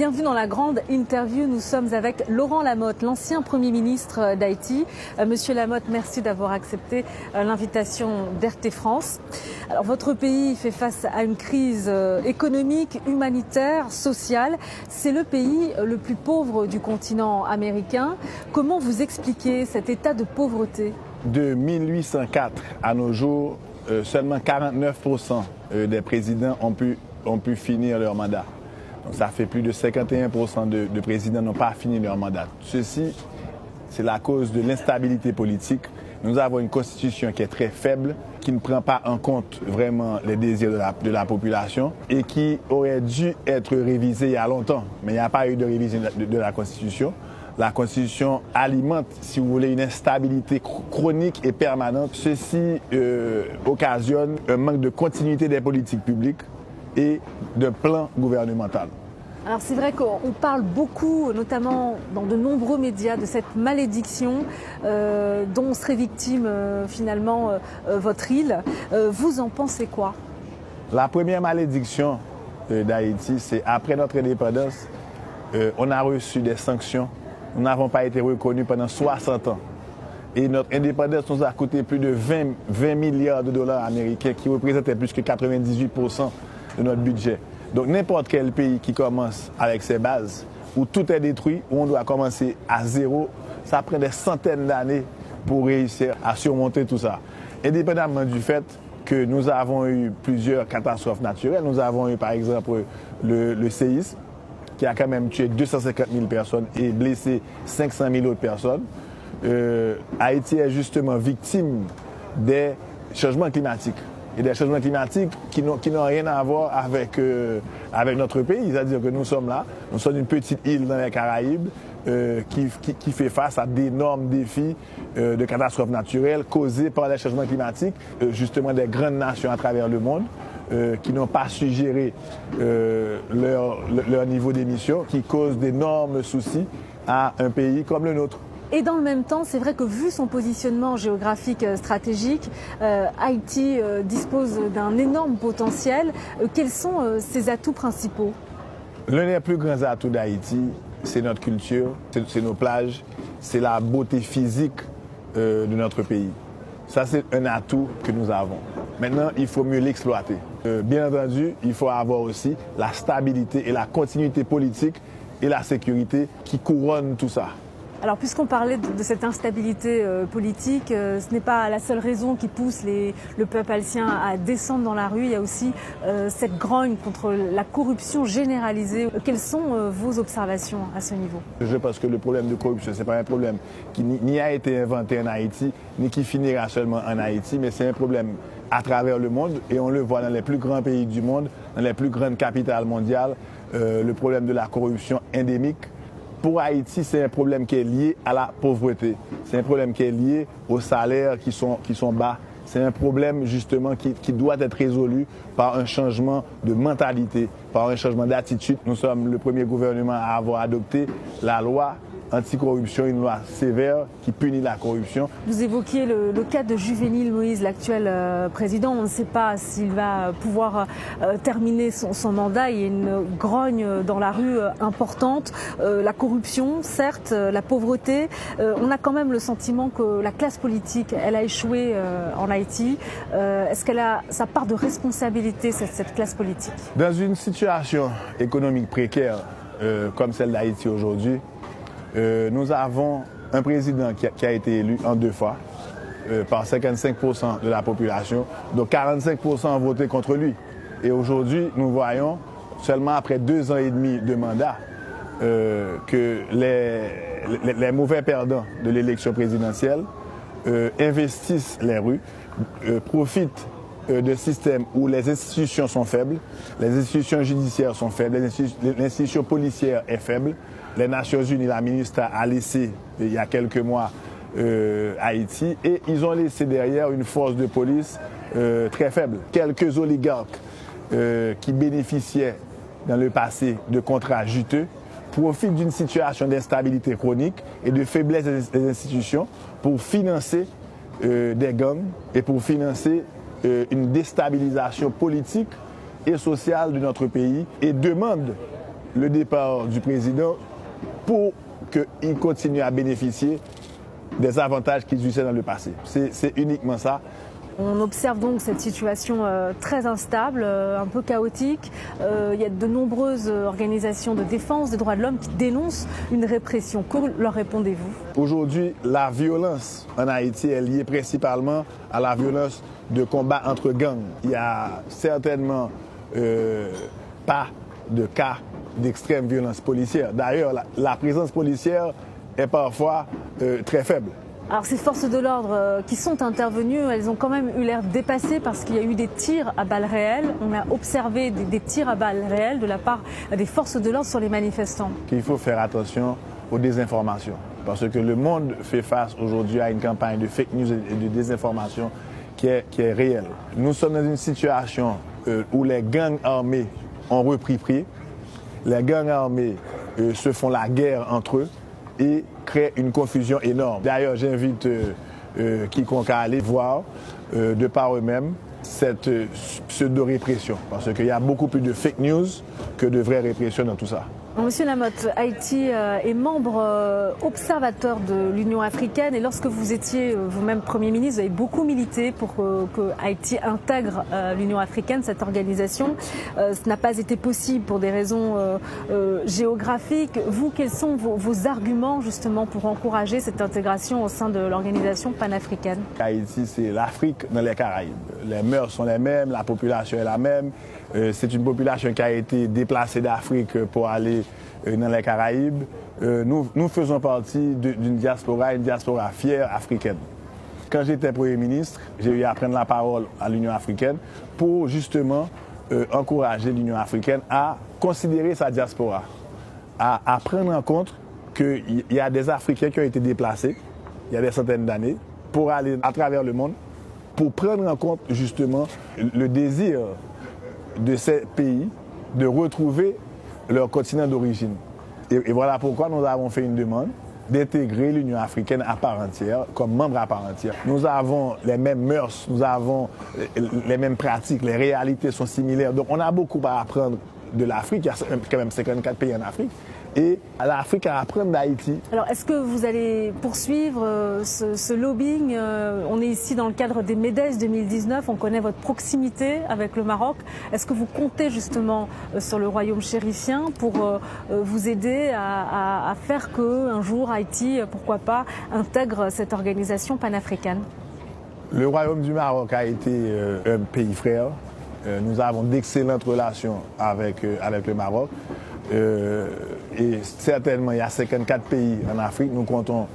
Bienvenue dans la grande interview. Nous sommes avec Laurent Lamotte, l'ancien Premier ministre d'Haïti. Monsieur Lamotte, merci d'avoir accepté l'invitation d'RT France. Alors, votre pays fait face à une crise économique, humanitaire, sociale. C'est le pays le plus pauvre du continent américain. Comment vous expliquez cet état de pauvreté? De 1804 à nos jours, seulement 49% des présidents ont pu finir leur mandat. Donc ça fait plus de 51% de présidents n'ont pas fini leur mandat. Ceci, c'est la cause de l'instabilité politique. Nous avons une constitution qui est très faible, qui ne prend pas en compte vraiment les désirs de la population et qui aurait dû être révisée il y a longtemps. Mais il n'y a pas eu de révision de la constitution. La constitution alimente, si vous voulez, une instabilité chronique et permanente. Ceci occasionne un manque de continuité des politiques publiques et de plan gouvernemental. Alors c'est vrai qu'on parle beaucoup, notamment dans de nombreux médias, de cette malédiction dont serait victime finalement votre île. Vous en pensez quoi? La première malédiction d'Haïti, c'est après notre indépendance, on a reçu des sanctions. Nous n'avons pas été reconnus pendant 60 ans. Et notre indépendance nous a coûté plus de 20 milliards de dollars américains, qui représentaient plus que 98% de notre budget. Donc n'importe quel pays qui commence avec ses bases, où tout est détruit, où on doit commencer à zéro, ça prend des centaines d'années pour réussir à surmonter tout ça. Indépendamment du fait que nous avons eu plusieurs catastrophes naturelles, nous avons eu par exemple le séisme, qui a quand même tué 250 000 personnes et blessé 500 000 autres personnes. Haïti est justement victime des changements climatiques. Et des changements climatiques qui n'ont rien à voir avec notre pays. C'est-à-dire que nous sommes là, nous sommes une petite île dans les Caraïbes qui fait face à d'énormes défis de catastrophes naturelles causées par les changements climatiques, justement des grandes nations à travers le monde qui n'ont pas su gérer leur niveau d'émission, qui causent d'énormes soucis à un pays comme le nôtre. Et dans le même temps, c'est vrai que vu son positionnement géographique stratégique, Haïti dispose d'un énorme potentiel. Quels sont ses atouts principaux? L'un des plus grands atouts d'Haïti, c'est notre culture, c'est nos plages, c'est la beauté physique de notre pays. Ça, c'est un atout que nous avons. Maintenant, il faut mieux l'exploiter. Bien entendu, il faut avoir aussi la stabilité et la continuité politique et la sécurité qui couronnent tout ça. Alors, puisqu'on parlait de cette instabilité politique, ce n'est pas la seule raison qui pousse le peuple haïtien à descendre dans la rue. Il y a aussi cette grogne contre la corruption généralisée. Quelles sont vos observations à ce niveau? Je pense que le problème de corruption, ce n'est pas un problème qui ni a été inventé en Haïti, ni qui finira seulement en Haïti, mais c'est un problème à travers le monde. Et on le voit dans les plus grands pays du monde, dans les plus grandes capitales mondiales, le problème de la corruption endémique. Pour Haïti, c'est un problème qui est lié à la pauvreté. C'est un problème qui est lié aux salaires qui sont bas. C'est un problème justement qui doit être résolu par un changement de mentalité, par un changement d'attitude. Nous sommes le premier gouvernement à avoir adopté la loi anticorruption, une loi sévère qui punit la corruption. Vous évoquiez le cas de Juvénil Moïse, l'actuel président. On ne sait pas s'il va pouvoir terminer son mandat. Il y a une grogne dans la rue importante. La corruption, certes, la pauvreté. On a quand même le sentiment que la classe politique, elle a échoué en Haïti. Est-ce qu'elle a sa part de responsabilité, cette classe politique? Dans une situation économique précaire comme celle d'Haïti aujourd'hui, nous avons un président qui a été élu en 2 fois par 55% de la population, donc 45% ont voté contre lui. Et aujourd'hui, nous voyons, seulement après 2 ans et demi de mandat, que les mauvais perdants de l'élection présidentielle investissent les rues, profitent de systèmes où les institutions sont faibles, les institutions judiciaires sont faibles, l'institution policière est faible. Les Nations Unies, la ministre a laissé, il y a quelques mois, Haïti, et ils ont laissé derrière une force de police très faible. Quelques oligarques qui bénéficiaient dans le passé de contrats juteux profitent d'une situation d'instabilité chronique et de faiblesse des institutions pour financer des gangs et pour financer une déstabilisation politique et sociale de notre pays et demandent le départ du président pour qu'il continue à bénéficier des avantages qu'il jouissait dans le passé. C'est uniquement ça. On observe donc cette situation très instable, un peu chaotique. Il y a de nombreuses organisations de défense des droits de l'homme qui dénoncent une répression. Que leur répondez-vous? Aujourd'hui, la violence en Haïti est liée principalement à la violence de combat entre gangs. Il n'y a certainement pas de cas d'extrême violence policière. D'ailleurs, la présence policière est parfois très faible. Alors ces forces de l'ordre qui sont intervenues, elles ont quand même eu l'air dépassées parce qu'il y a eu des tirs à balles réelles. On a observé des tirs à balles réelles de la part des forces de l'ordre sur les manifestants. Il faut faire attention aux désinformations parce que le monde fait face aujourd'hui à une campagne de fake news et de désinformation qui est réelle. Nous sommes dans une situation où les gangs armés ont repris pied. Les gangs armés se font la guerre entre eux et créent une confusion énorme. D'ailleurs, j'invite quiconque à aller voir de par eux-mêmes cette pseudo-répression, parce qu'il y a beaucoup plus de fake news que de vraie répression dans tout ça. Monsieur Lamotte, Haïti est membre observateur de l'Union africaine et lorsque vous étiez vous-même Premier ministre, vous avez beaucoup milité pour que Haïti intègre l'Union africaine, cette organisation. Ce n'a pas été possible pour des raisons géographiques. Vous, quels sont vos arguments justement pour encourager cette intégration au sein de l'organisation panafricaine? Haïti, c'est l'Afrique dans les Caraïbes. Les mœurs sont les mêmes, la population est la même. C'est une population qui a été déplacée d'Afrique pour aller dans les Caraïbes. Nous faisons partie d'une diaspora, une diaspora fière africaine. Quand j'étais Premier ministre, j'ai eu à prendre la parole à l'Union africaine pour justement encourager l'Union africaine à considérer sa diaspora, à prendre en compte qu'il y a des Africains qui ont été déplacés il y a des centaines d'années pour aller à travers le monde, pour prendre en compte justement le désir de ces pays de retrouver leur continent d'origine. Et voilà pourquoi nous avons fait une demande d'intégrer l'Union africaine à part entière, comme membre à part entière. Nous avons les mêmes mœurs, nous avons les mêmes pratiques, les réalités sont similaires. Donc on a beaucoup à apprendre de l'Afrique, il y a quand même 54 pays en Afrique. Et l'Afrique à apprendre d'Haïti. Alors, est-ce que vous allez poursuivre ce lobbying? On est ici dans le cadre des MEDES 2019, on connaît votre proximité avec le Maroc. Est-ce que vous comptez justement sur le royaume chérifien pour vous aider à faire qu'un jour Haïti, pourquoi pas, intègre cette organisation panafricaine? Le royaume du Maroc a été un pays frère. Nous avons d'excellentes relations avec le Maroc. Et certainement, il y a 54 pays en Afrique. Nous comptons